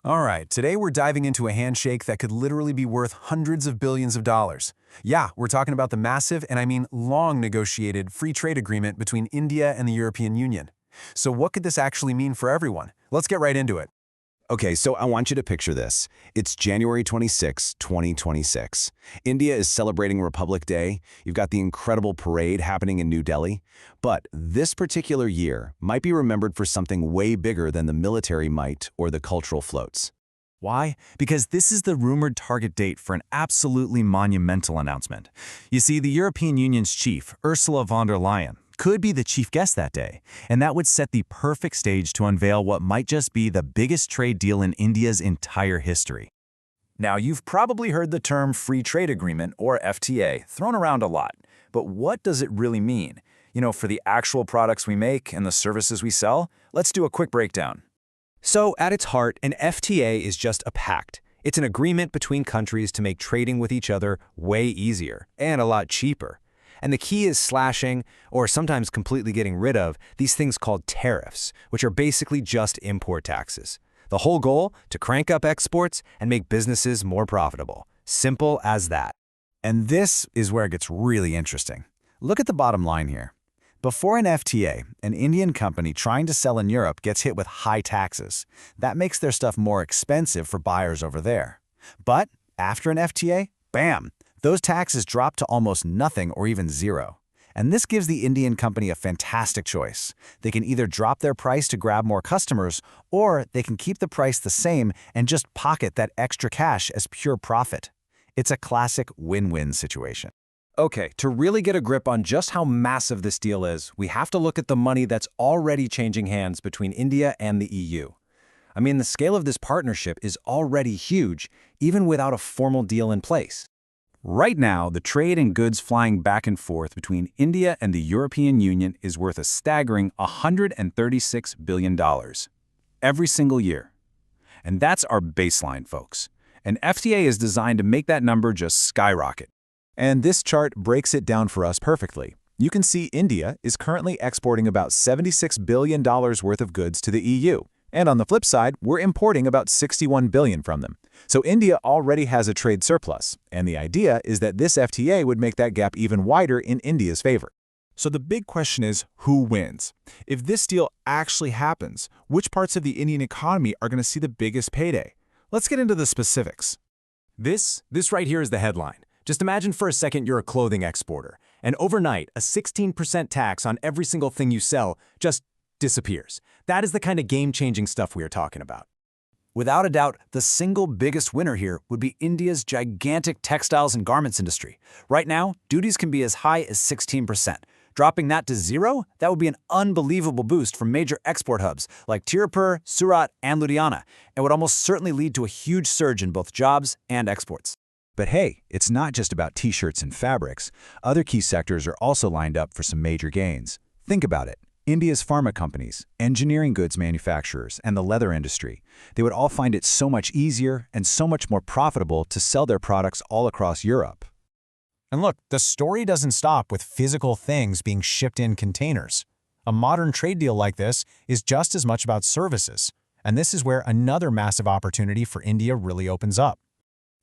All right, today we're diving into a handshake that could literally be worth hundreds of billions of dollars. Yeah, we're talking about the massive, and I mean long negotiated, free trade agreement between India and the European Union. So what could this actually mean for everyone? Let's get right into it. Okay, so I want you to picture this. It's January 26, 2026. India is celebrating Republic Day. You've got the incredible parade happening in New Delhi. But this particular year might be remembered for something way bigger than the military might or the cultural floats. Why? Because this is the rumored target date for an absolutely monumental announcement. You see, the European Union's chief, Ursula von der Leyen, could be the chief guest that day, and that would set the perfect stage to unveil what might just be the biggest trade deal in India's entire history. Now, you've probably heard the term Free Trade Agreement, or FTA, thrown around a lot. But what does it really mean? For the actual products we make and the services we sell? Let's do a quick breakdown. So, at its heart, an FTA is just a pact. It's an agreement between countries to make trading with each other way easier and a lot cheaper. And the key is slashing, or sometimes completely getting rid of, these things called tariffs, which are basically just import taxes. The whole goal? To crank up exports and make businesses more profitable. Simple as that. And this is where it gets really interesting. Look at the bottom line here. Before an FTA, an Indian company trying to sell in Europe gets hit with high taxes. That makes their stuff more expensive for buyers over there. But after an FTA, bam! Those taxes drop to almost nothing or even zero. And this gives the Indian company a fantastic choice. They can either drop their price to grab more customers, or they can keep the price the same and just pocket that extra cash as pure profit. It's a classic win-win situation. Okay, to really get a grip on just how massive this deal is, we have to look at the money that's already changing hands between India and the EU. I mean, the scale of this partnership is already huge, even without a formal deal in place. Right now, the trade in goods flying back and forth between India and the European Union is worth a staggering $136 billion every single year. And that's our baseline, folks. An FTA is designed to make that number just skyrocket. And this chart breaks it down for us perfectly. You can see India is currently exporting about $76 billion worth of goods to the EU. And on the flip side, we're importing about $61 billion from them. So India already has a trade surplus, and the idea is that this FTA would make that gap even wider in India's favor. So the big question is, who wins? If this deal actually happens, which parts of the Indian economy are going to see the biggest payday? Let's get into the specifics. This right here is the headline. Just imagine for a second you're a clothing exporter, and overnight, a 16% tax on every single thing you sell just disappears. That is the kind of game-changing stuff we are talking about. Without a doubt, the single biggest winner here would be India's gigantic textiles and garments industry. Right now, duties can be as high as 16%. Dropping that to zero, that would be an unbelievable boost for major export hubs like Tirupur, Surat, and Ludhiana, and would almost certainly lead to a huge surge in both jobs and exports. But hey, it's not just about t-shirts and fabrics. Other key sectors are also lined up for some major gains. Think about it. India's pharma companies, engineering goods manufacturers, and the leather industry, they would all find it so much easier and so much more profitable to sell their products all across Europe. And look, the story doesn't stop with physical things being shipped in containers. A modern trade deal like this is just as much about services. And this is where another massive opportunity for India really opens up.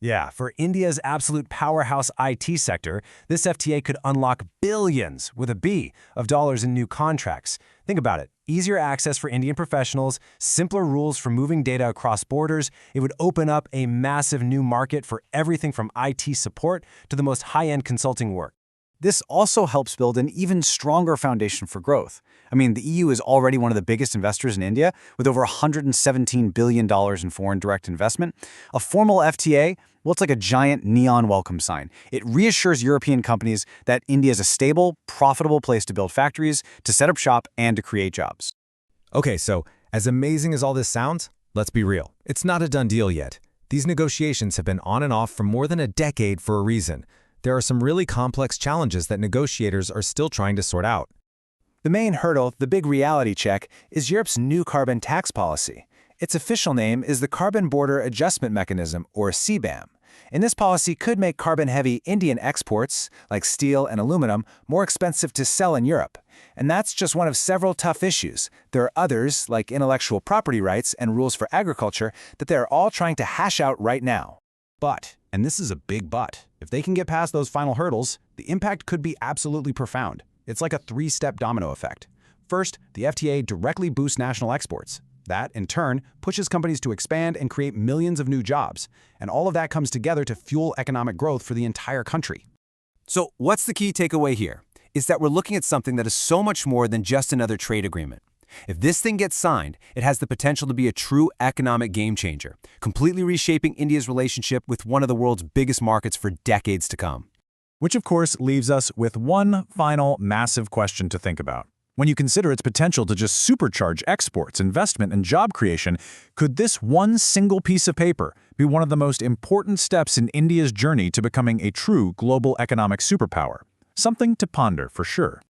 Yeah, for India's absolute powerhouse IT sector, this FTA could unlock billions, with a B, of dollars in new contracts. Think about it. Easier access for Indian professionals, simpler rules for moving data across borders. It would open up a massive new market for everything from IT support to the most high-end consulting work. This also helps build an even stronger foundation for growth. I mean, the EU is already one of the biggest investors in India, with over $117 billion in foreign direct investment. A formal FTA, well, it's like a giant neon welcome sign. It reassures European companies that India is a stable, profitable place to build factories, to set up shop, and to create jobs. Okay, so as amazing as all this sounds, let's be real. It's not a done deal yet. These negotiations have been on and off for more than a decade for a reason. There are some really complex challenges that negotiators are still trying to sort out. The main hurdle, the big reality check, is Europe's new carbon tax policy. Its official name is the Carbon Border Adjustment Mechanism, or CBAM. And this policy could make carbon-heavy Indian exports, like steel and aluminum, more expensive to sell in Europe. And that's just one of several tough issues. There are others, like intellectual property rights and rules for agriculture, that they're all trying to hash out right now. But, and this is a big but, if they can get past those final hurdles, the impact could be absolutely profound. It's like a three-step domino effect. First, the FTA directly boosts national exports. That, in turn, pushes companies to expand and create millions of new jobs. And all of that comes together to fuel economic growth for the entire country. So what's the key takeaway here? Is that we're looking at something that is so much more than just another trade agreement. If this thing gets signed, it has the potential to be a true economic game changer, completely reshaping India's relationship with one of the world's biggest markets for decades to come. Which of course leaves us with one final massive question to think about. When you consider its potential to just supercharge exports, investment, and job creation, could this one single piece of paper be one of the most important steps in India's journey to becoming a true global economic superpower? Something to ponder for sure.